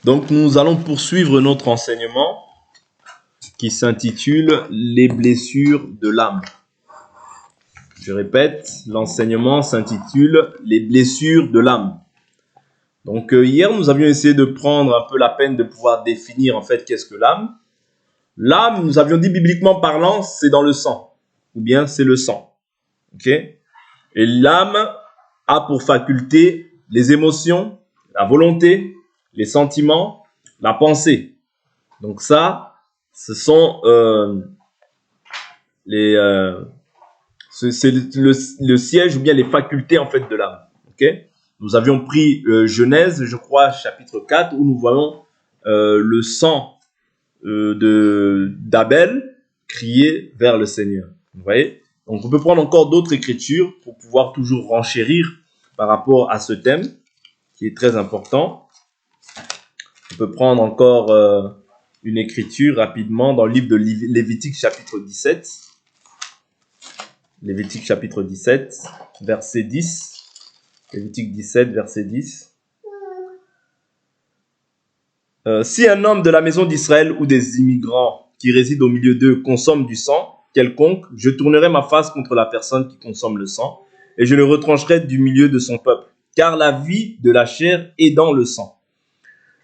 Donc nous allons poursuivre notre enseignement qui s'intitule « Les blessures de l'âme ». Je répète, l'enseignement s'intitule « Les blessures de l'âme ». Donc hier, nous avions essayé de prendre un peu la peine de pouvoir définir en fait qu'est-ce que l'âme. L'âme, nous avions dit bibliquement parlant, c'est dans le sang, ou bien c'est le sang. Ok? Et l'âme a pour faculté les émotions, la volonté, les sentiments, la pensée. Donc ça, ce sont c'est le siège ou bien les facultés en fait de l'âme. Ok? Nous avions pris Genèse, je crois, chapitre 4, où nous voyons le sang d'Abel crier vers le Seigneur. Vous voyez? Donc on peut prendre encore d'autres écritures pour pouvoir toujours renchérir par rapport à ce thème qui est très important. On peut prendre encore une écriture rapidement dans le livre de Lévitique chapitre 17. Lévitique chapitre 17, verset 10. Lévitique 17, verset 10. Si un homme de la maison d'Israël ou des immigrants qui résident au milieu d'eux consomment du sang quelconque, je tournerai ma face contre la personne qui consomme le sang et je le retrancherai du milieu de son peuple, car la vie de la chair est dans le sang.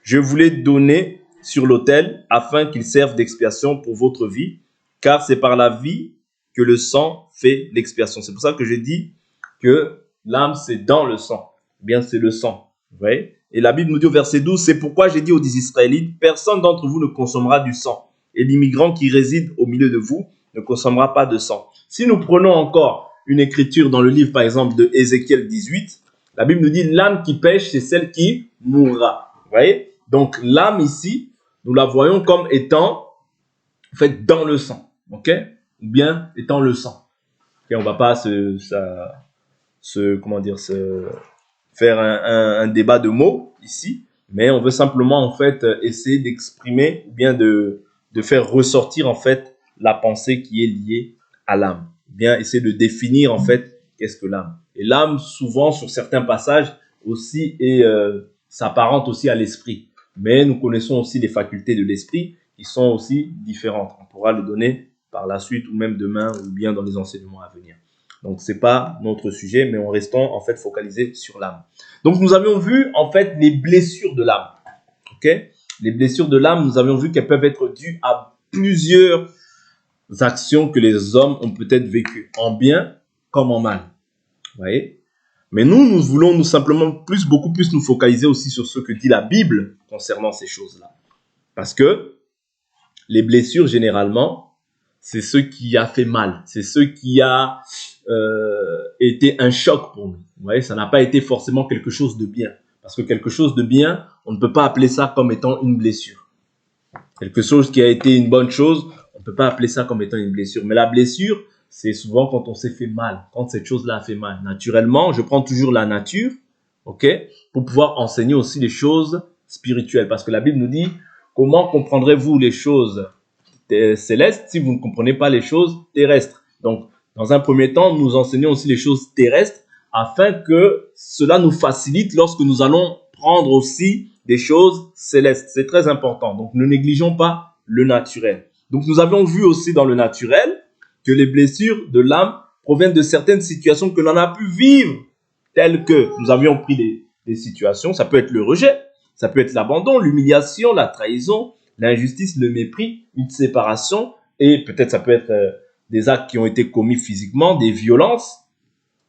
Je vous l'ai donné sur l'autel afin qu'il serve d'expiation pour votre vie, car c'est par la vie que le sang fait l'expiation. C'est pour ça que je dis que l'âme, c'est dans le sang. Bien, c'est le sang. Vous voyez? Et la Bible nous dit au verset 12, c'est pourquoi j'ai dit aux Israélites, personne d'entre vous ne consommera du sang. Et l'immigrant qui réside au milieu de vous ne consommera pas de sang. Si nous prenons encore une écriture dans le livre, par exemple, de Ézéchiel 18, la Bible nous dit, l'âme qui pêche, c'est celle qui mourra. Vous voyez? Donc, l'âme ici, nous la voyons comme étant, en fait, dans le sang. Ok? Ou bien étant le sang. Okay? On ne va pas faire un débat de mots ici, mais on veut simplement en fait essayer d'exprimer ou bien de faire ressortir en fait la pensée qui est liée à l'âme. Bien essayer de définir en fait qu'est-ce que l'âme. Et l'âme souvent sur certains passages aussi s'apparente aussi à l'esprit. Mais nous connaissons aussi les facultés de l'esprit qui sont aussi différentes. On pourra le donner par la suite ou même demain ou bien dans les enseignements à venir. Donc, ce n'est pas notre sujet, mais en restant en fait focalisé sur l'âme. Donc, nous avions vu en fait les blessures de l'âme. Okay? Les blessures de l'âme, nous avions vu qu'elles peuvent être dues à plusieurs actions que les hommes ont peut-être vécues, en bien comme en mal. Vous voyez? Mais nous voulons simplement beaucoup plus nous focaliser aussi sur ce que dit la Bible concernant ces choses-là. Parce que les blessures, généralement, c'est ce qui a fait mal. C'est ce qui a été un choc pour nous. Vous voyez, ça n'a pas été forcément quelque chose de bien. Parce que quelque chose de bien, on ne peut pas appeler ça comme étant une blessure. Quelque chose qui a été une bonne chose, on ne peut pas appeler ça comme étant une blessure. Mais la blessure, c'est souvent quand on s'est fait mal, quand cette chose-là a fait mal. Naturellement, je prends toujours la nature, ok, pour pouvoir enseigner aussi les choses spirituelles. Parce que la Bible nous dit, comment comprendrez-vous les choses célestes si vous ne comprenez pas les choses terrestres? Donc, dans un premier temps, nous enseignons aussi les choses terrestres afin que cela nous facilite lorsque nous allons prendre aussi des choses célestes. C'est très important. Donc, ne négligeons pas le naturel. Donc, nous avons vu aussi dans le naturel que les blessures de l'âme proviennent de certaines situations que l'on a pu vivre, telles que nous avions pris des situations. Ça peut être le rejet, ça peut être l'abandon, l'humiliation, la trahison, l'injustice, le mépris, une séparation, et peut-être ça peut être des actes qui ont été commis physiquement, des violences.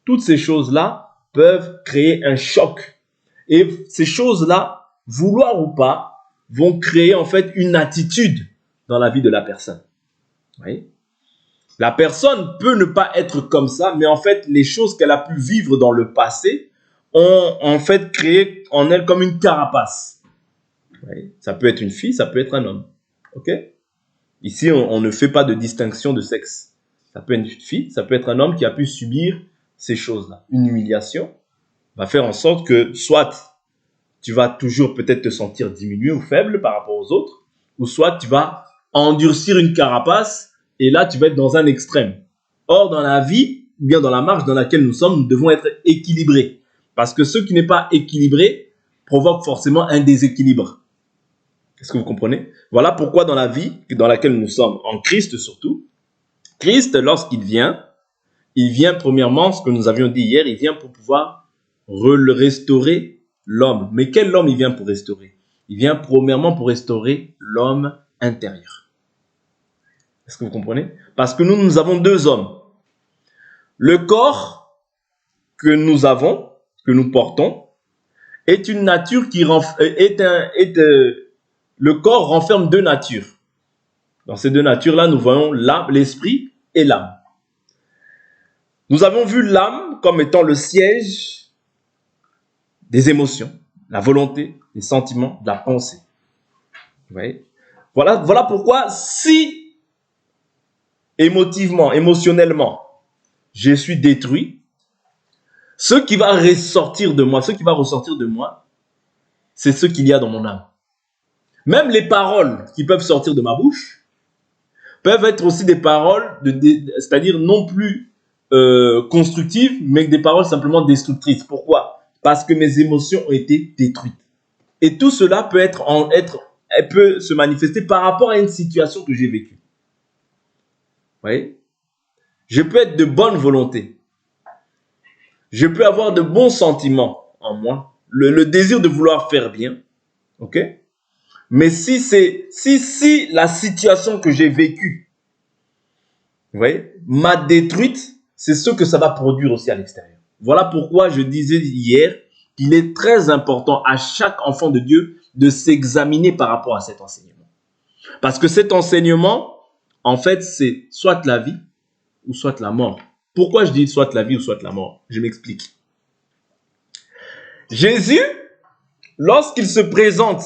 Toutes ces choses-là peuvent créer un choc. Et ces choses-là, vouloir ou pas, vont créer en fait une attitude dans la vie de la personne. Vous voyez? La personne peut ne pas être comme ça, mais en fait, les choses qu'elle a pu vivre dans le passé ont en fait créé en elle comme une carapace. Vous voyez? Ça peut être une fille, ça peut être un homme. Ok? Ici, on ne fait pas de distinction de sexe. Ça peut être une fille, ça peut être un homme qui a pu subir ces choses-là. Une humiliation va faire en sorte que soit tu vas toujours peut-être te sentir diminué ou faible par rapport aux autres, ou soit tu vas endurcir une carapace et là, tu vas être dans un extrême. Or, dans la vie, bien dans la marche dans laquelle nous sommes, nous devons être équilibrés. Parce que ce qui n'est pas équilibré provoque forcément un déséquilibre. Est-ce que vous comprenez? Voilà pourquoi dans la vie dans laquelle nous sommes, en Christ surtout, Christ, lorsqu'il vient, il vient premièrement, ce que nous avions dit hier, il vient pour pouvoir restaurer l'homme. Mais quel homme il vient pour restaurer? Il vient premièrement pour restaurer l'homme intérieur. Est-ce que vous comprenez? Parce que nous avons deux hommes. Le corps que nous avons, que nous portons, est une nature qui le corps renferme deux natures. Dans ces deux natures-là, nous voyons l'âme, l'esprit et l'âme. Nous avons vu l'âme comme étant le siège des émotions, la volonté, les sentiments, de la pensée. Vous voyez? Voilà pourquoi si émotionnellement, je suis détruit, ce qui va ressortir de moi, c'est ce qu'il y a dans mon âme. Même les paroles qui peuvent sortir de ma bouche peuvent être aussi des paroles, c'est-à-dire non plus constructives, mais des paroles simplement destructrices. Pourquoi? Parce que mes émotions ont été détruites. Et tout cela peut peut se manifester par rapport à une situation que j'ai vécue. Vous voyez? Je peux être de bonne volonté. Je peux avoir de bons sentiments en moi. Le désir de vouloir faire bien. Ok? Mais si la situation que j'ai vécue, vous voyez, m'a détruite, c'est ce que ça va produire aussi à l'extérieur. Voilà pourquoi je disais hier qu'il est très important à chaque enfant de Dieu de s'examiner par rapport à cet enseignement. Parce que cet enseignement, en fait, c'est soit la vie ou soit la mort. Pourquoi je dis soit la vie ou soit la mort? Je m'explique. Jésus, lorsqu'il se présente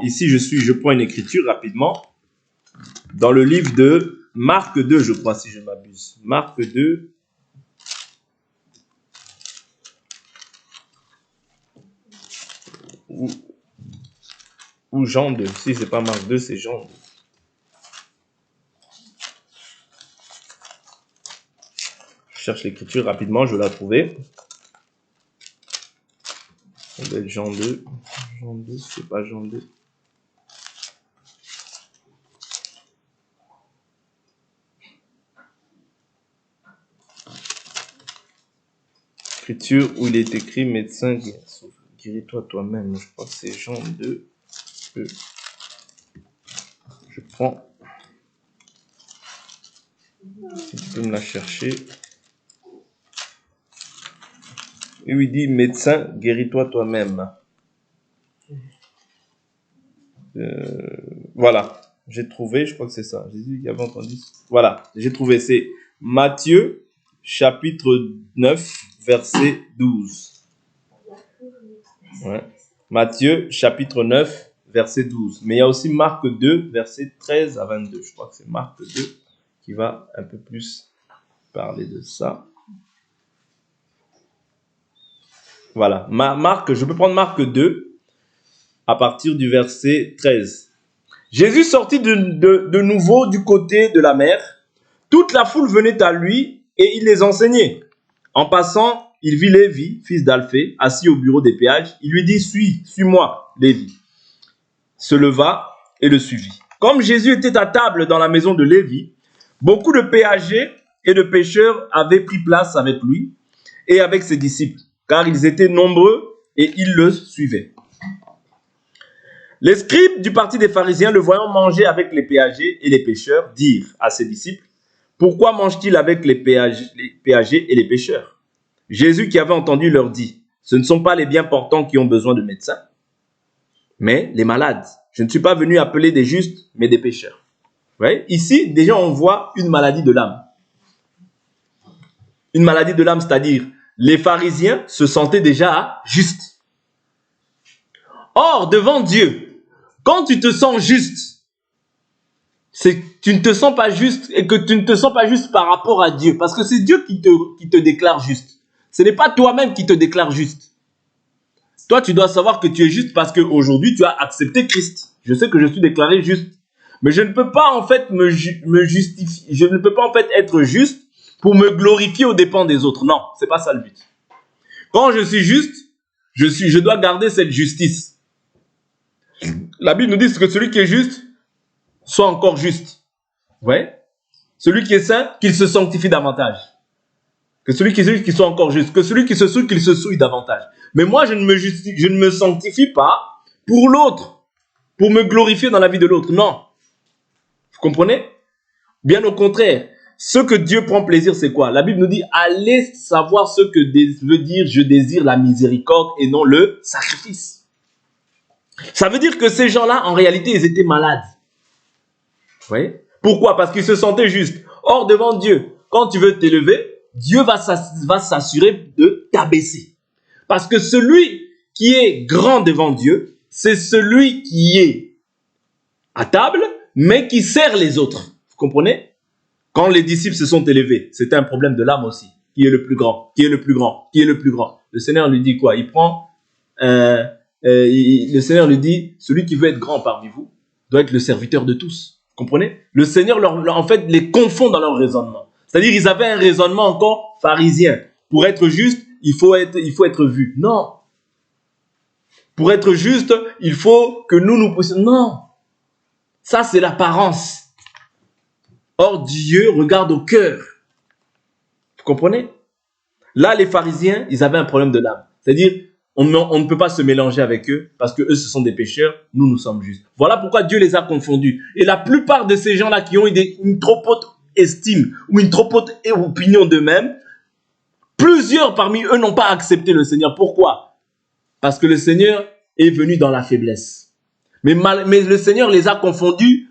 ici je prends une écriture rapidement, dans le livre de Marc 2, je crois, si je ne m'abuse. Marc 2. Ou Jean 2. Si c'est pas Marc 2, c'est Jean 2. Je cherche l'écriture rapidement, je vais la trouver. Ça doit être Jean 2. Jean 2, c'est pas Jean 2. Écriture où il est écrit médecin, guéris-toi toi-même. Je crois que c'est Jean 2. Je prends. Si tu peux me la chercher. Et il dit médecin, guéris-toi toi-même. Voilà, j'ai trouvé, je crois que c'est ça. Jésus qui avait entendu. Voilà, j'ai trouvé, c'est Matthieu, chapitre 9, verset 12. Ouais. Matthieu, chapitre 9, verset 12. Mais il y a aussi Marc 2, verset 13 à 22. Je crois que c'est Marc 2 qui va un peu plus parler de ça. Voilà, Marc, je peux prendre Marc 2 à partir du verset 13. Jésus sortit de nouveau du côté de la mer. Toute la foule venait à lui et il les enseignait. En passant, il vit Lévi, fils d'Alphée, assis au bureau des péages. Il lui dit, suis-moi, Lévi. Se leva et le suivit. Comme Jésus était à table dans la maison de Lévi, beaucoup de péagers et de pêcheurs avaient pris place avec lui et avec ses disciples, car ils étaient nombreux et ils le suivaient. Les scribes du parti des pharisiens, le voyant manger avec les péagers et les pêcheurs, dirent à ses disciples, « Pourquoi mange-t-il avec les péagers et les pêcheurs ?» Jésus, qui avait entendu, leur dit, « Ce ne sont pas les bien portants qui ont besoin de médecins, mais les malades. Je ne suis pas venu appeler des justes, mais des pécheurs. » Vous voyez, ici, déjà, on voit une maladie de l'âme. Une maladie de l'âme, c'est-à-dire, les pharisiens se sentaient déjà justes. Or, devant Dieu, quand tu te sens juste, c'est que tu ne te sens pas juste et que tu ne te sens pas juste par rapport à Dieu. Parce que c'est Dieu qui te déclare juste. Ce n'est pas toi-même qui te déclare juste. Toi, tu dois savoir que tu es juste parce qu'aujourd'hui, tu as accepté Christ. Je sais que je suis déclaré juste. Mais je ne peux pas en fait me justifier. Je ne peux pas en fait être juste pour me glorifier aux dépens des autres. Non, c'est pas ça le but. Quand je suis juste, je dois garder cette justice. La Bible nous dit que celui qui est juste soit encore juste. Ouais. Celui qui est saint, qu'il se sanctifie davantage. Que celui qui est juste, qu'il soit encore juste. Que celui qui se souille, qu'il se souille davantage. Mais moi, je ne me sanctifie pas pour l'autre, pour me glorifier dans la vie de l'autre. Non. Vous comprenez? Bien au contraire. Ce que Dieu prend plaisir, c'est quoi? La Bible nous dit, allez savoir ce que veut dire je désire la miséricorde et non le sacrifice. Ça veut dire que ces gens-là, en réalité, ils étaient malades. Vous voyez? Pourquoi? Parce qu'ils se sentaient justes. Or, devant Dieu, quand tu veux t'élever, Dieu va s'assurer de t'abaisser. Parce que celui qui est grand devant Dieu, c'est celui qui est à table, mais qui sert les autres. Vous comprenez? Quand les disciples se sont élevés, c'était un problème de l'âme aussi. Qui est le plus grand? Qui est le plus grand? Qui est le plus grand? Le Seigneur lui dit quoi? Le Seigneur lui dit, celui qui veut être grand parmi vous doit être le serviteur de tous. Vous comprenez? Le Seigneur, en fait, les confond dans leur raisonnement. C'est-à-dire, ils avaient un raisonnement encore pharisien. Pour être juste, il faut être vu. Non. Pour être juste, il faut que nous puissions. Non. Ça, c'est l'apparence. Or, Dieu regarde au cœur. Vous comprenez? Là, les pharisiens, ils avaient un problème de l'âme. C'est-à-dire, on ne peut pas se mélanger avec eux parce que eux, ce sont des pécheurs. Nous sommes justes. Voilà pourquoi Dieu les a confondus. Et la plupart de ces gens-là qui ont eu une trop haute estime ou une trop haute opinion d'eux-mêmes, plusieurs parmi eux n'ont pas accepté le Seigneur. Pourquoi? Parce que le Seigneur est venu dans la faiblesse. Mais le Seigneur les a confondus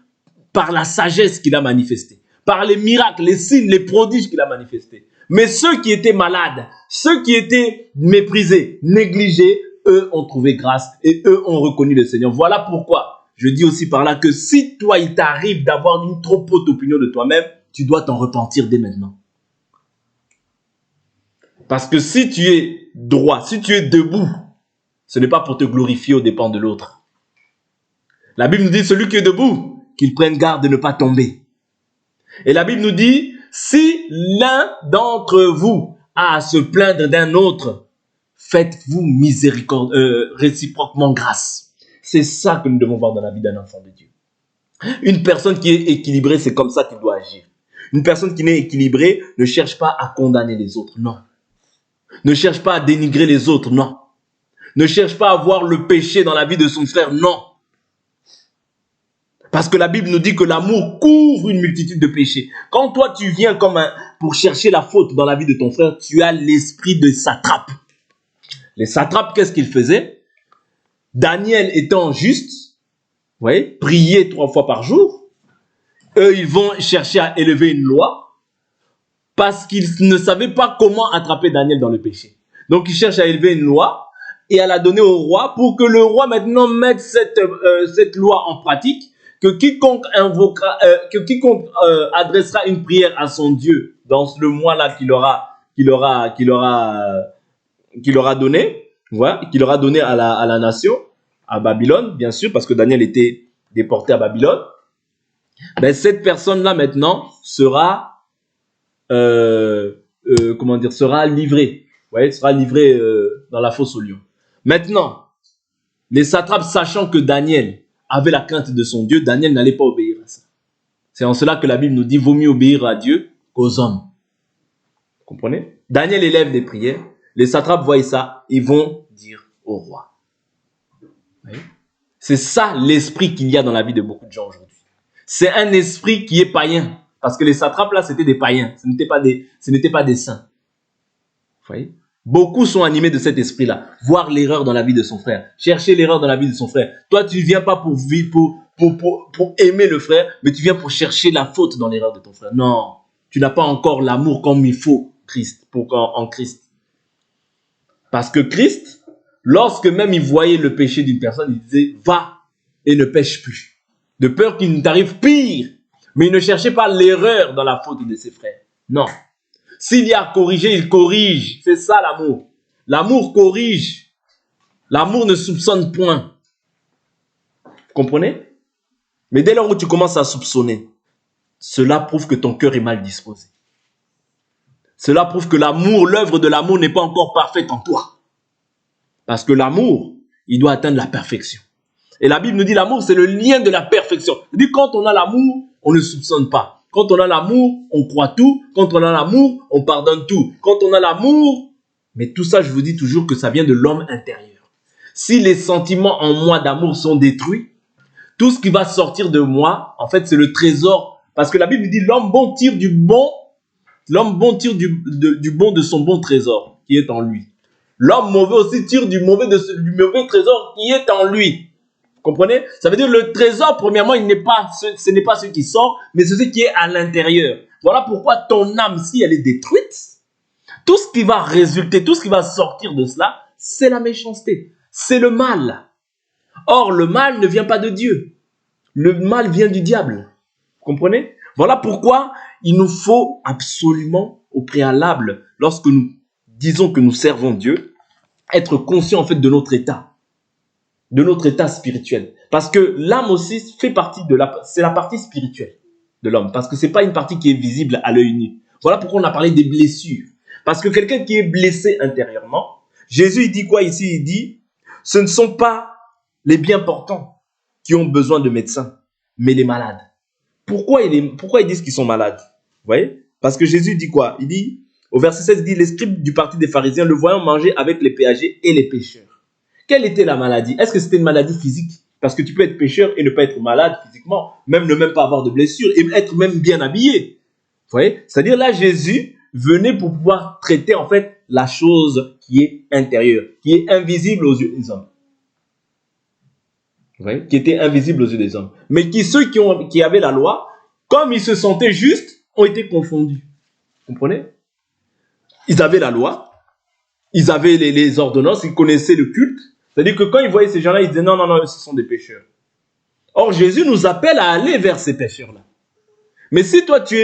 par la sagesse qu'il a manifestée, par les miracles, les signes, les prodiges qu'il a manifestés. Mais ceux qui étaient malades, ceux qui étaient méprisés, négligés, eux ont trouvé grâce et eux ont reconnu le Seigneur. Voilà pourquoi je dis aussi par là que si toi, il t'arrive d'avoir une trop haute opinion de toi-même, tu dois t'en repentir dès maintenant. Parce que si tu es droit, si tu es debout, ce n'est pas pour te glorifier aux dépens de l'autre. La Bible nous dit, celui qui est debout, qu'il prenne garde de ne pas tomber. Et la Bible nous dit, si l'un d'entre vous a à se plaindre d'un autre, faites-vous miséricorde, réciproquement grâce. C'est ça que nous devons voir dans la vie d'un enfant de Dieu. Une personne qui est équilibrée, c'est comme ça qu'il doit agir. Une personne qui n'est équilibrée ne cherche pas à condamner les autres, non. Ne cherche pas à dénigrer les autres, non. Ne cherche pas à voir le péché dans la vie de son frère, non. Parce que la Bible nous dit que l'amour couvre une multitude de péchés. Quand toi tu viens pour chercher la faute dans la vie de ton frère, tu as l'esprit de satrape. Les satrapes, qu'est-ce qu'ils faisaient? Daniel étant juste, vous voyez, prier 3 fois par jour, eux ils vont chercher à élever une loi parce qu'ils ne savaient pas comment attraper Daniel dans le péché. Donc ils cherchent à élever une loi et à la donner au roi pour que le roi maintenant mette cette loi en pratique. Que quiconque adressera une prière à son Dieu dans le mois-là qu'il aura donné, voilà, qu'il aura donné à la nation, à Babylone, bien sûr, parce que Daniel était déporté à Babylone, ben cette personne-là maintenant sera, sera livrée, vous voyez, sera livrée dans la fosse aux lions. Maintenant, les satrapes, sachant que Daniel avait la crainte de son Dieu, Daniel n'allait pas obéir à ça. C'est en cela que la Bible nous dit, vaut mieux obéir à Dieu qu'aux hommes. Vous comprenez? Daniel élève des prières, les satrapes voient ça, ils vont dire au roi. C'est ça l'esprit qu'il y a dans la vie de beaucoup de gens aujourd'hui. C'est un esprit qui est païen, parce que les satrapes là, c'était des païens, ce n'étaient pas des saints. Vous voyez? Beaucoup sont animés de cet esprit-là. Voir l'erreur dans la vie de son frère. Chercher l'erreur dans la vie de son frère. Toi, tu ne viens pas pour aimer le frère, mais tu viens pour chercher la faute dans l'erreur de ton frère. Non, tu n'as pas encore l'amour comme il faut en Christ. Parce que Christ, lorsque même il voyait le péché d'une personne, il disait, va et ne pêche plus. De peur qu'il ne t'arrive pire. Mais il ne cherchait pas l'erreur dans la faute de ses frères. Non. S'il y a à corriger, il corrige. C'est ça l'amour. L'amour corrige. L'amour ne soupçonne point. Vous comprenez? Mais dès lors où tu commences à soupçonner, cela prouve que ton cœur est mal disposé. Cela prouve que l'amour, l'œuvre de l'amour n'est pas encore parfaite en toi. Parce que l'amour, il doit atteindre la perfection. Et la Bible nous dit l'amour, c'est le lien de la perfection. C'est-à-dire quand on a l'amour, on ne soupçonne pas. Quand on a l'amour, on croit tout. Quand on a l'amour, on pardonne tout. Quand on a l'amour, mais tout ça, je vous dis toujours que ça vient de l'homme intérieur. Si les sentiments en moi d'amour sont détruits, tout ce qui va sortir de moi, en fait, c'est le trésor. Parce que la Bible dit l'homme bon tire du bon, l'homme bon tire du bon de son bon trésor qui est en lui. L'homme mauvais aussi tire du mauvais trésor qui est en lui. Vous comprenez? Ça veut dire le trésor, premièrement, ce n'est pas ce qui sort, mais c'est ce qui est à l'intérieur. Voilà pourquoi ton âme, si elle est détruite, tout ce qui va résulter, tout ce qui va sortir de cela, c'est la méchanceté, c'est le mal. Or, le mal ne vient pas de Dieu. Le mal vient du diable. Vous comprenez? Voilà pourquoi il nous faut absolument, au préalable, lorsque nous disons que nous servons Dieu, être conscient en fait de notre état spirituel. Parce que l'âme aussi fait partie c'est la partie spirituelle de l'homme. Parce que c'est pas une partie qui est visible à l'œil nu. Voilà pourquoi on a parlé des blessures. Parce que quelqu'un qui est blessé intérieurement, Jésus il dit quoi ici? Il dit, ce ne sont pas les bien portants qui ont besoin de médecins, mais les malades. Pourquoi ils disent qu'ils sont malades? Vous voyez? Parce que Jésus dit quoi? Il dit, au verset 16, il dit, les scribes du parti des pharisiens le voyant manger avec les péagers et les pécheurs. Quelle était la maladie? Est-ce que c'était une maladie physique? Parce que tu peux être pécheur et ne pas être malade physiquement, même ne même pas avoir de blessure et être même bien habillé. Vous voyez? C'est-à-dire là, Jésus venait pour pouvoir traiter en fait la chose qui est intérieure, qui est invisible aux yeux des hommes. Vous voyez? Qui était invisible aux yeux des hommes. Mais ceux qui avaient la loi, comme ils se sentaient justes, ont été confondus. Vous comprenez? Ils avaient la loi, ils avaient les ordonnances, ils connaissaient le culte. C'est-à-dire que quand ils voyaient ces gens-là, ils disaient non, non, non, ce sont des pécheurs. Or, Jésus nous appelle à aller vers ces pécheurs-là. Mais si toi, tu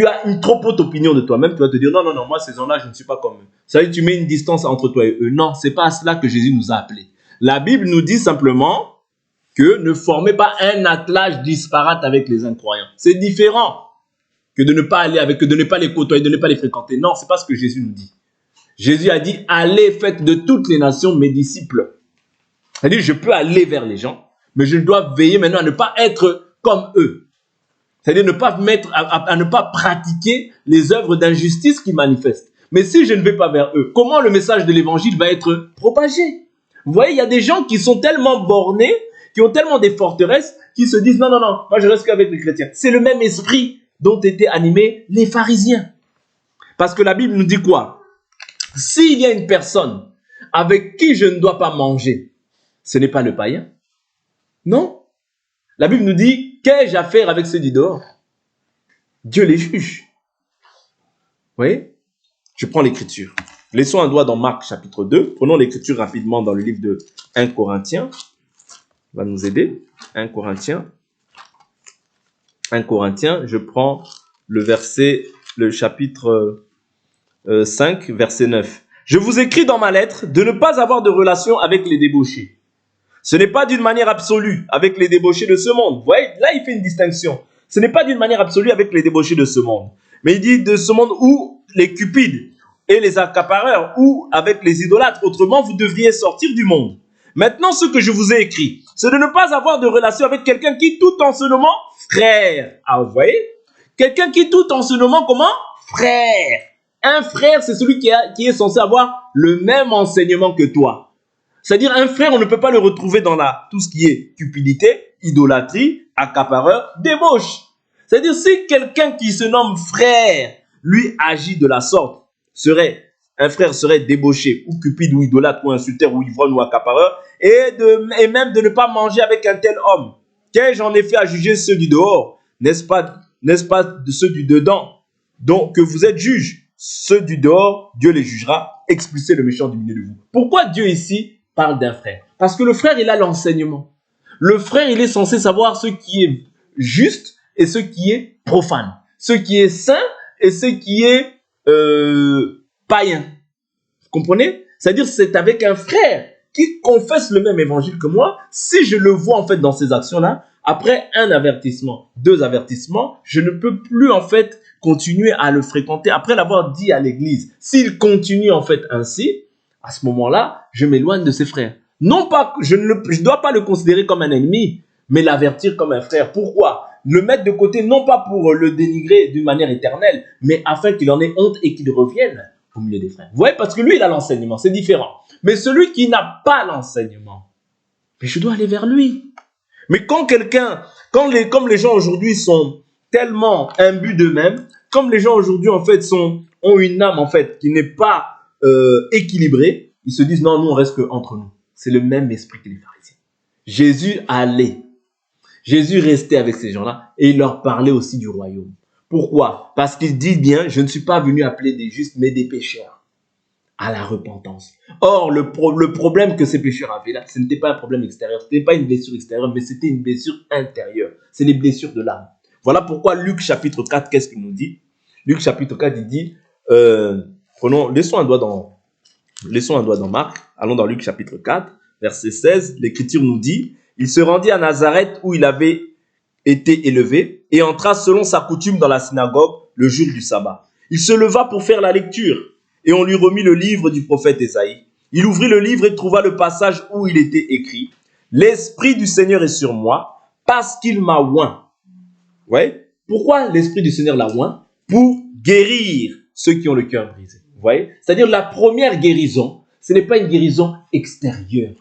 as une trop haute opinion de toi-même, tu vas te dire non, non, non, moi, ces gens-là, je ne suis pas comme eux. Ça veut dire que tu mets une distance entre toi et eux. Non, ce n'est pas à cela que Jésus nous a appelés. La Bible nous dit simplement que ne formez pas un attelage disparate avec les incroyants. C'est différent que de ne pas aller avec eux, de ne pas les côtoyer, de ne pas les fréquenter. Non, ce n'est pas ce que Jésus nous dit. Jésus a dit, allez, faites de toutes les nations mes disciples. C'est-à-dire, je peux aller vers les gens, mais je dois veiller maintenant à ne pas être comme eux. C'est-à-dire, à ne pas pratiquer les œuvres d'injustice qu'ils manifestent. Mais si je ne vais pas vers eux, comment le message de l'évangile va être propagé? Vous voyez, il y a des gens qui sont tellement bornés, qui ont tellement des forteresses, qui se disent, non, non, non, moi je reste qu'avec les chrétiens. C'est le même esprit dont étaient animés les pharisiens. Parce que la Bible nous dit quoi? S'il y a une personne avec qui je ne dois pas manger, ce n'est pas le païen. Non. La Bible nous dit, qu'ai-je à faire avec ceux du dehors? Dieu les juge. Vous voyez? Je prends l'écriture. Laissons un doigt dans Marc chapitre 2. Prenons l'écriture rapidement dans le livre de 1 Corinthiens. Va nous aider. 1 Corinthiens. 1 Corinthiens, je prends le chapitre 5, verset 9. Je vous écris dans ma lettre de ne pas avoir de relation avec les débauchés. Ce n'est pas d'une manière absolue avec les débauchés de ce monde. Vous voyez, là il fait une distinction. Ce n'est pas d'une manière absolue avec les débauchés de ce monde. Mais il dit de ce monde où les cupides et les accapareurs ou avec les idolâtres. Autrement, vous devriez sortir du monde. Maintenant, ce que je vous ai écrit, c'est de ne pas avoir de relation avec quelqu'un qui tout en se nommant frère. Ah, vous voyez? Quelqu'un qui tout en se nommant comment? Frère. Un frère, c'est celui qui est censé avoir le même enseignement que toi. C'est-à-dire, un frère, on ne peut pas le retrouver dans tout ce qui est cupidité, idolâtrie, accapareur, débauche. C'est-à-dire, si quelqu'un qui se nomme frère, lui, agit de la sorte, un frère serait débauché, ou cupide, ou idolâtre, ou insulteur, ou ivrogne, ou accapareur, et même de ne pas manger avec un tel homme. Qu'ai-je en effet à juger ceux du dehors? N'est-ce pas de ceux du dedans? Donc, que vous êtes juges. Ceux du dehors, Dieu les jugera. Expulsez le méchant du milieu de vous. Pourquoi Dieu ici parle d'un frère? Parce que le frère, il a l'enseignement. Le frère, il est censé savoir ce qui est juste et ce qui est profane. Ce qui est saint et ce qui est païen. Vous comprenez? C'est-à-dire, c'est avec un frère qui confesse le même évangile que moi. Si je le vois en fait dans ces actions-là, après un avertissement, 2 avertissements, je ne peux plus en fait continuer à le fréquenter après l'avoir dit à l'église. S'il continue en fait ainsi, à ce moment-là, je m'éloigne de ses frères. Non pas, je ne dois pas le considérer comme un ennemi, mais l'avertir comme un frère. Pourquoi? Le mettre de côté, non pas pour le dénigrer d'une manière éternelle, mais afin qu'il en ait honte et qu'il revienne au milieu des frères. Vous voyez, parce que lui, il a l'enseignement, c'est différent. Mais celui qui n'a pas l'enseignement, mais je dois aller vers lui. Mais quand quelqu'un, comme les gens aujourd'hui sont tellement imbus d'eux-mêmes, comme les gens aujourd'hui en fait ont une âme en fait qui n'est pas équilibrée, ils se disent non, nous on reste entre nous. C'est le même esprit que les pharisiens. Jésus restait avec ces gens-là et il leur parlait aussi du royaume. Pourquoi? Parce qu'il dit bien, je ne suis pas venu appeler des justes mais des pécheurs à la repentance. Or, le problème que ces pécheurs avaient là, ce n'était pas un problème extérieur, ce n'était pas une blessure extérieure, mais c'était une blessure intérieure. C'est les blessures de l'âme. Voilà pourquoi Luc chapitre 4, qu'est-ce qu'il nous dit? Luc chapitre 4, il dit, laissons un doigt dans Marc, allons dans Luc chapitre 4, verset 16, l'Écriture nous dit, il se rendit à Nazareth où il avait été élevé et entra selon sa coutume dans la synagogue le jour du sabbat. Il se leva pour faire la lecture. Et on lui remit le livre du prophète Ésaïe. Il ouvrit le livre et trouva le passage où il était écrit « L'Esprit du Seigneur est sur moi, parce qu'il m'a oint. » Vous voyez? Pourquoi l'Esprit du Seigneur l'a oint? Pour guérir ceux qui ont le cœur brisé. Vous voyez? C'est-à-dire la première guérison, ce n'est pas une guérison extérieure.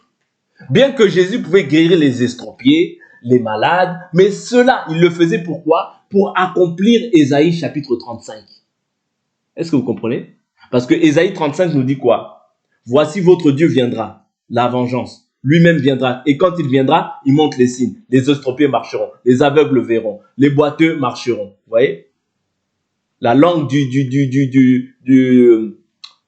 Bien que Jésus pouvait guérir les estropiés, les malades, mais cela, il le faisait pourquoi? Pour accomplir Ésaïe chapitre 35. Est-ce que vous comprenez? Parce que Ésaïe 35 nous dit quoi? Voici votre Dieu viendra, la vengeance. Lui-même viendra. Et quand il viendra, il montre les signes. Les estropiés marcheront, les aveugles verront, les boiteux marcheront. Vous voyez? La langue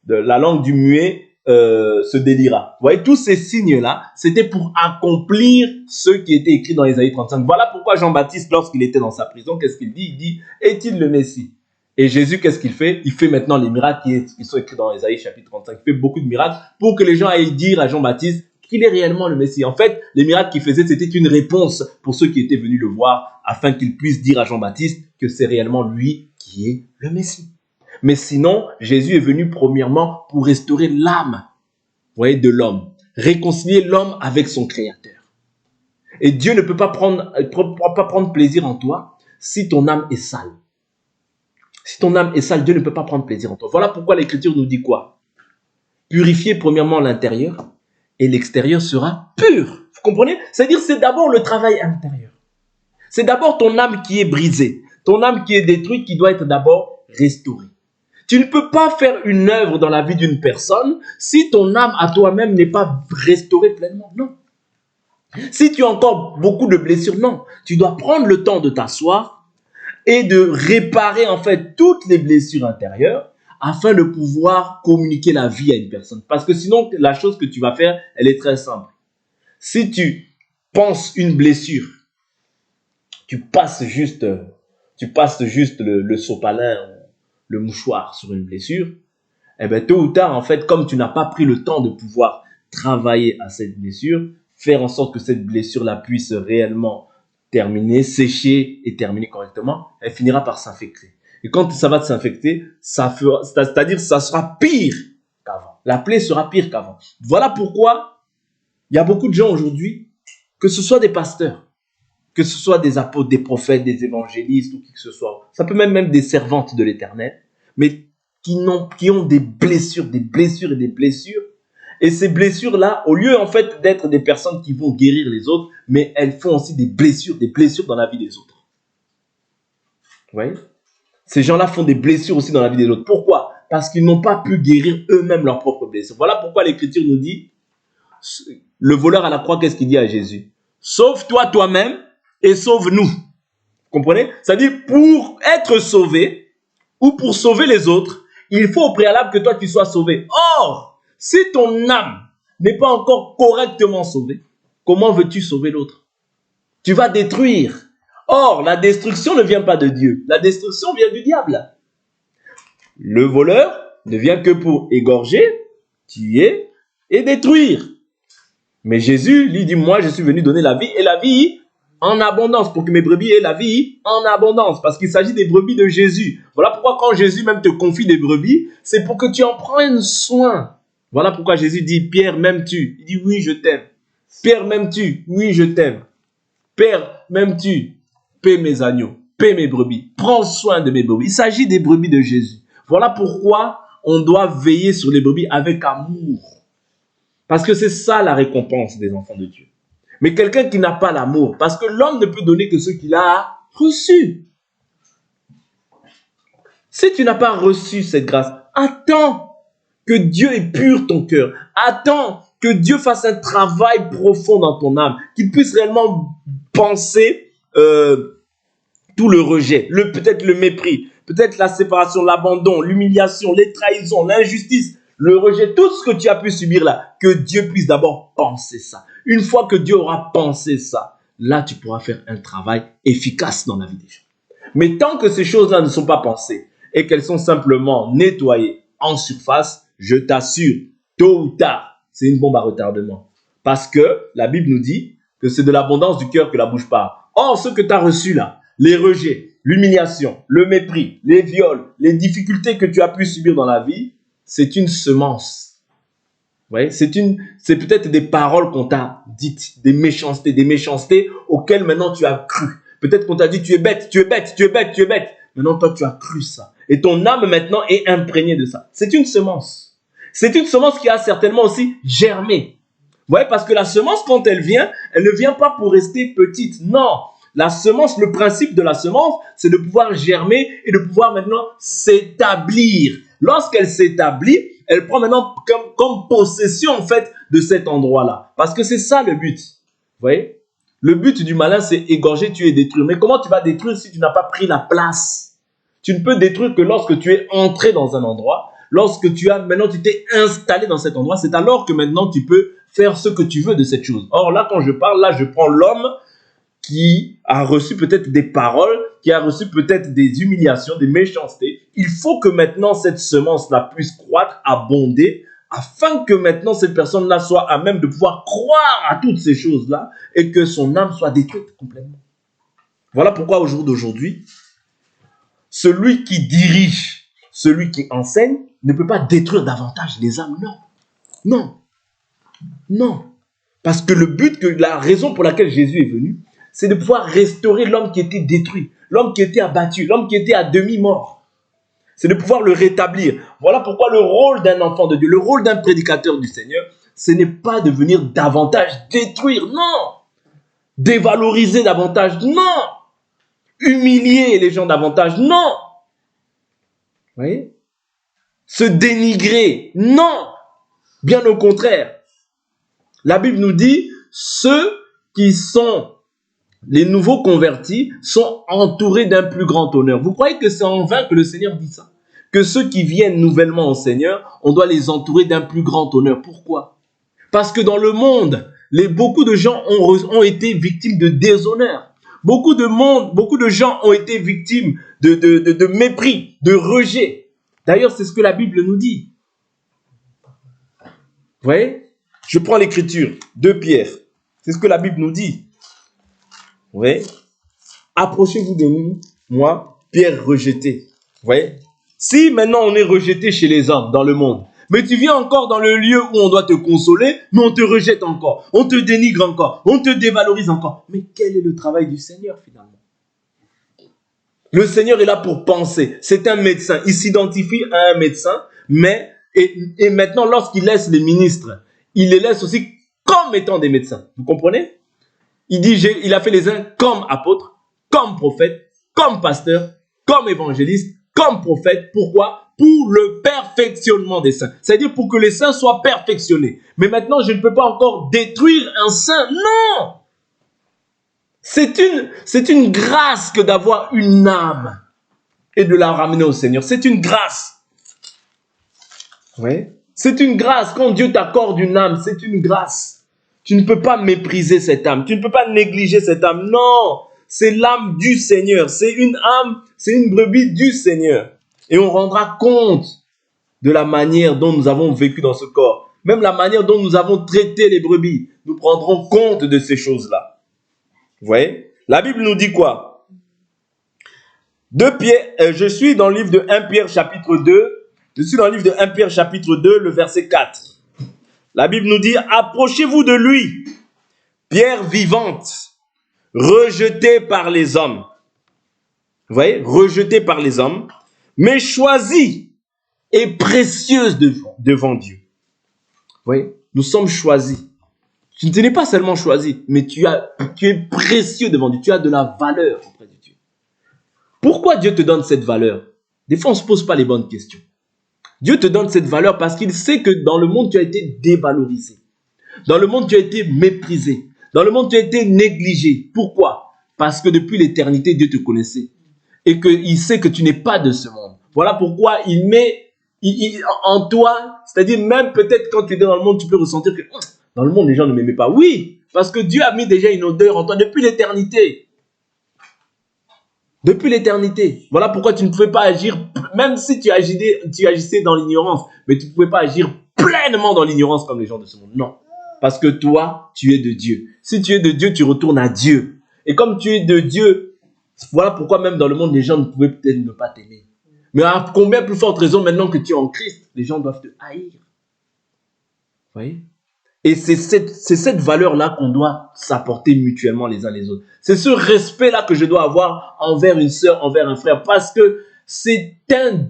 la langue du muet se délira. Vous voyez, tous ces signes-là, c'était pour accomplir ce qui était écrit dans Ésaïe 35. Voilà pourquoi Jean-Baptiste, lorsqu'il était dans sa prison, qu'est-ce qu'il dit? Il dit, est-il le Messie? Et Jésus, qu'est-ce qu'il fait? Il fait maintenant les miracles qui sont écrits dans Ésaïe chapitre 35. Il fait beaucoup de miracles pour que les gens aillent dire à Jean-Baptiste qu'il est réellement le Messie. En fait, les miracles qu'il faisait, c'était une réponse pour ceux qui étaient venus le voir, afin qu'ils puissent dire à Jean-Baptiste que c'est réellement lui qui est le Messie. Mais sinon, Jésus est venu premièrement pour restaurer l'âme, vous voyez, de l'homme, réconcilier l'homme avec son Créateur. Et Dieu ne peut pas prendre plaisir en toi si ton âme est sale. Si ton âme est sale, Dieu ne peut pas prendre plaisir en toi. Voilà pourquoi l'Écriture nous dit quoi? Purifiez premièrement l'intérieur et l'extérieur sera pur. Vous comprenez? C'est-à-dire c'est d'abord le travail intérieur. C'est d'abord ton âme qui est brisée, ton âme qui est détruite qui doit être d'abord restaurée. Tu ne peux pas faire une œuvre dans la vie d'une personne si ton âme à toi-même n'est pas restaurée pleinement. Non. Si tu as encore beaucoup de blessures, non. Tu dois prendre le temps de t'asseoir et de réparer en fait toutes les blessures intérieures afin de pouvoir communiquer la vie à une personne. Parce que sinon, la chose que tu vas faire, elle est très simple. Si tu penses une blessure, tu passes juste le sopalin, le mouchoir sur une blessure, eh bien tôt ou tard, en fait, comme tu n'as pas pris le temps de pouvoir travailler à cette blessure, faire en sorte que cette blessure-là puisse réellement terminer, sécher et terminer correctement, elle finira par s'infecter. Et quand ça va s'infecter, c'est-à-dire ça sera pire qu'avant. La plaie sera pire qu'avant. Voilà pourquoi il y a beaucoup de gens aujourd'hui, que ce soit des pasteurs, que ce soit des apôtres, des prophètes, des évangélistes ou qui que ce soit, ça peut même des servantes de l'Éternel, mais qui ont des blessures et des blessures. Et ces blessures-là, au lieu en fait d'être des personnes qui vont guérir les autres, mais elles font aussi des blessures dans la vie des autres. Vous voyez? Ces gens-là font des blessures aussi dans la vie des autres. Pourquoi? Parce qu'ils n'ont pas pu guérir eux-mêmes leurs propres blessures. Voilà pourquoi l'Écriture nous dit, le voleur à la croix, qu'est-ce qu'il dit à Jésus? Sauve-toi toi-même et sauve-nous. Vous comprenez? C'est-à-dire, pour être sauvé ou pour sauver les autres, il faut au préalable que toi tu sois sauvé. Or, si ton âme n'est pas encore correctement sauvée, comment veux-tu sauver l'autre? Tu vas détruire. Or, la destruction ne vient pas de Dieu. La destruction vient du diable. Le voleur ne vient que pour égorger, tuer et détruire. Mais Jésus, lui, dit, moi, je suis venu donner la vie et la vie en abondance, pour que mes brebis aient la vie en abondance, parce qu'il s'agit des brebis de Jésus. Voilà pourquoi quand Jésus même te confie des brebis, c'est pour que tu en prennes soin. Voilà pourquoi Jésus dit, Pierre, m'aimes-tu? Il dit, oui, je t'aime. Pierre, m'aimes-tu? Oui, je t'aime. Père, m'aimes-tu? Paie mes agneaux, paie mes brebis, prends soin de mes brebis. Il s'agit des brebis de Jésus. Voilà pourquoi on doit veiller sur les brebis avec amour. Parce que c'est ça la récompense des enfants de Dieu. Mais quelqu'un qui n'a pas l'amour, parce que l'homme ne peut donner que ce qu'il a reçu. Si tu n'as pas reçu cette grâce, attends que Dieu épure ton cœur. Attends que Dieu fasse un travail profond dans ton âme, qu'il puisse réellement penser tout le rejet, peut-être le mépris, peut-être la séparation, l'abandon, l'humiliation, les trahisons, l'injustice, le rejet, tout ce que tu as pu subir là, que Dieu puisse d'abord penser ça. Une fois que Dieu aura pensé ça, là tu pourras faire un travail efficace dans la vie des gens. Mais tant que ces choses-là ne sont pas pensées et qu'elles sont simplement nettoyées en surface, je t'assure, tôt ou tard, c'est une bombe à retardement. Parce que la Bible nous dit que c'est de l'abondance du cœur que la bouche parle. Or, ce que tu as reçu là, les rejets, l'humiliation, le mépris, les viols, les difficultés que tu as pu subir dans la vie, c'est une semence. Vous voyez, c'est peut-être des paroles qu'on t'a dites, des méchancetés auxquelles maintenant tu as cru. Peut-être qu'on t'a dit tu es bête, tu es bête, tu es bête, tu es bête. Maintenant, toi, tu as cru ça. Et ton âme maintenant est imprégnée de ça. C'est une semence. C'est une semence qui a certainement aussi germé. Vous voyez, parce que la semence, quand elle ne vient pas pour rester petite. Non. La semence, le principe de la semence, c'est de pouvoir germer et de pouvoir maintenant s'établir. Lorsqu'elle s'établit, elle prend maintenant comme possession en fait de cet endroit-là. Parce que c'est ça le but. Vous voyez? Le but du malin, c'est égorger, tuer et détruire. Mais comment tu vas détruire si tu n'as pas pris la place? Tu ne peux détruire que lorsque tu es entré dans un endroit, lorsque maintenant tu t'es installé dans cet endroit, c'est alors que maintenant tu peux faire ce que tu veux de cette chose. Or là, quand je parle, là, je prends l'homme qui a reçu peut-être des paroles, qui a reçu peut-être des humiliations, des méchancetés. Il faut que maintenant cette semence-là puisse croître, abonder, afin que maintenant cette personne-là soit à même de pouvoir croire à toutes ces choses-là et que son âme soit détruite complètement. Voilà pourquoi au jour d'aujourd'hui, celui qui dirige, celui qui enseigne, ne peut pas détruire davantage les âmes. Non, non, non. Parce que la raison pour laquelle Jésus est venu, c'est de pouvoir restaurer l'homme qui était détruit, l'homme qui était abattu, l'homme qui était à demi-mort. C'est de pouvoir le rétablir. Voilà pourquoi le rôle d'un enfant de Dieu, le rôle d'un prédicateur du Seigneur, ce n'est pas de venir davantage détruire, non. Dévaloriser davantage, non. Humilier les gens davantage, non. Vous voyez? Se dénigrer, non. Bien au contraire. La Bible nous dit, ceux qui sont les nouveaux convertis sont entourés d'un plus grand honneur. Vous croyez que c'est en vain que le Seigneur dit ça? Que ceux qui viennent nouvellement au Seigneur, on doit les entourer d'un plus grand honneur. Pourquoi? Parce que dans le monde, beaucoup de gens ont été victimes de déshonneur. Beaucoup de gens ont été victimes de mépris, de rejet. D'ailleurs, c'est ce que la Bible nous dit. Vous voyez? Je prends l'écriture de Pierre. C'est ce que la Bible nous dit. Vous voyez? Approchez-vous de nous, moi, Pierre rejeté. Vous voyez? Si maintenant on est rejeté chez les hommes, dans le monde, mais tu viens encore dans le lieu où on doit te consoler, mais on te rejette encore, on te dénigre encore, on te dévalorise encore. Mais quel est le travail du Seigneur finalement? Le Seigneur est là pour penser. C'est un médecin. Il s'identifie à un médecin, et maintenant lorsqu'il laisse les ministres, il les laisse aussi comme étant des médecins. Vous comprenez? Il dit, il a fait les uns comme apôtres, comme prophètes, comme pasteurs, comme évangélistes, comme prophètes. Pourquoi? Pour le perfectionnement des saints. C'est-à-dire pour que les saints soient perfectionnés. Mais maintenant, je ne peux pas encore détruire un saint. Non! C'est une grâce que d'avoir une âme et de la ramener au Seigneur. C'est une grâce. Oui. C'est une grâce. Quand Dieu t'accorde une âme, c'est une grâce. Tu ne peux pas mépriser cette âme. Tu ne peux pas négliger cette âme. Non, c'est l'âme du Seigneur. C'est une âme, c'est une brebis du Seigneur. Et on rendra compte de la manière dont nous avons vécu dans ce corps. Même la manière dont nous avons traité les brebis. Nous prendrons compte de ces choses-là. Vous voyez? La Bible nous dit quoi? Je suis dans le livre de 1 Pierre chapitre 2. Je suis dans le livre de 1 Pierre chapitre 2, le verset 4. La Bible nous dit, approchez-vous de lui, pierre vivante, rejetée par les hommes. Vous voyez, rejetée par les hommes, mais choisie et précieuse devant Dieu. Vous voyez, nous sommes choisis. Tu n'es pas seulement choisi, mais tu es précieux devant Dieu. Tu as de la valeur auprès de Dieu. Pourquoi Dieu te donne cette valeur? Des fois, on ne se pose pas les bonnes questions. Dieu te donne cette valeur parce qu'il sait que dans le monde, tu as été dévalorisé. Dans le monde, tu as été méprisé. Dans le monde, tu as été négligé. Pourquoi? Parce que depuis l'éternité, Dieu te connaissait. Et qu'il sait que tu n'es pas de ce monde. Voilà pourquoi il met en toi, c'est-à-dire même peut-être quand tu es dans le monde, tu peux ressentir que dans le monde, les gens ne m'aimaient pas. Oui, parce que Dieu a mis déjà une odeur en toi depuis l'éternité. Depuis l'éternité. Voilà pourquoi tu ne pouvais pas agir, même si tu agissais dans l'ignorance, mais tu ne pouvais pas agir pleinement dans l'ignorance comme les gens de ce monde. Non. Parce que toi, tu es de Dieu. Si tu es de Dieu, tu retournes à Dieu. Et comme tu es de Dieu, voilà pourquoi même dans le monde, les gens ne pouvaient peut-être ne pas t'aimer. Mais à combien plus forte raison, maintenant que tu es en Christ, les gens doivent te haïr. Vous voyez? Et c'est cette valeur-là qu'on doit s'apporter mutuellement les uns les autres. C'est ce respect-là que je dois avoir envers une sœur, envers un frère, parce que c'est une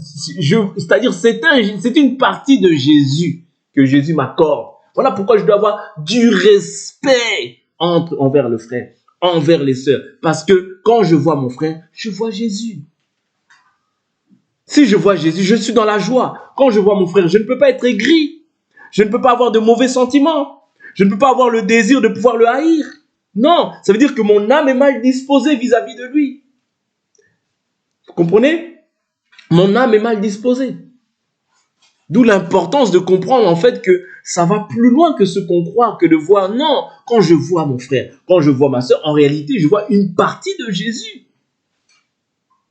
partie de Jésus que Jésus m'accorde. Voilà pourquoi je dois avoir du respect envers le frère, envers les sœurs. Parce que quand je vois mon frère, je vois Jésus. Si je vois Jésus, je suis dans la joie. Quand je vois mon frère, je ne peux pas être aigri. Je ne peux pas avoir de mauvais sentiments. Je ne peux pas avoir le désir de pouvoir le haïr. Non, ça veut dire que mon âme est mal disposée vis-à-vis de lui. Vous comprenez? Mon âme est mal disposée. D'où l'importance de comprendre en fait que ça va plus loin que ce qu'on croit, que de voir. Non, quand je vois mon frère, quand je vois ma soeur, en réalité, je vois une partie de Jésus.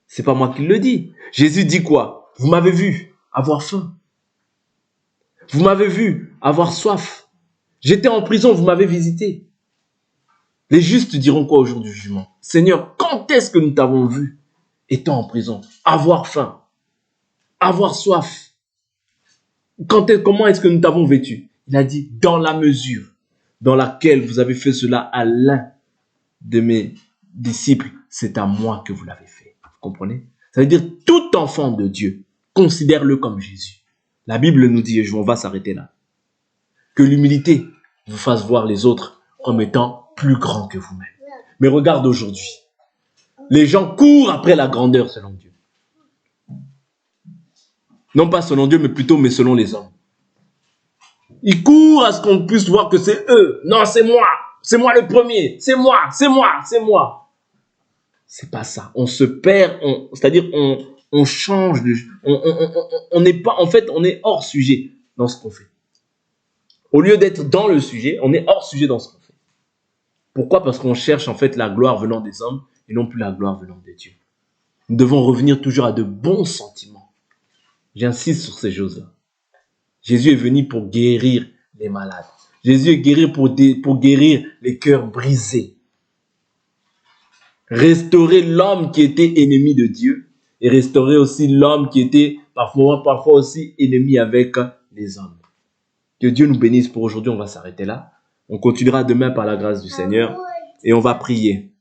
C'est pas moi qui le dis. Jésus dit quoi? Vous m'avez vu avoir faim. Vous m'avez vu avoir soif. J'étais en prison, vous m'avez visité. Les justes diront quoi au jour du jugement? Seigneur, quand est-ce que nous t'avons vu étant en prison? Avoir faim, avoir soif. Comment est-ce que nous t'avons vêtu? Il a dit, dans la mesure dans laquelle vous avez fait cela à l'un de mes disciples, c'est à moi que vous l'avez fait. Vous comprenez? Ça veut dire tout enfant de Dieu, considère-le comme Jésus. La Bible nous dit, et on va s'arrêter là, que l'humilité vous fasse voir les autres comme étant plus grands que vous-même. Mais regarde aujourd'hui, les gens courent après la grandeur selon Dieu. Non pas selon Dieu, mais selon les hommes. Ils courent à ce qu'on puisse voir que c'est eux. Non, c'est moi le premier, c'est moi. C'est pas ça. On se perd, c'est-à-dire on change, on n'est pas, en fait, on est hors sujet dans ce qu'on fait. Au lieu d'être dans le sujet, on est hors sujet dans ce qu'on fait. Pourquoi? Parce qu'on cherche en fait la gloire venant des hommes et non plus la gloire venant de Dieu. Nous devons revenir toujours à de bons sentiments. J'insiste sur ces choses-là. Jésus est venu pour guérir les malades. Jésus est guéri pour guérir les cœurs brisés. Restaurer l'homme qui était ennemi de Dieu et restaurer aussi l'homme qui était parfois aussi ennemi avec les hommes. Que Dieu nous bénisse pour aujourd'hui. On va s'arrêter là. On continuera demain par la grâce du Seigneur et on va prier.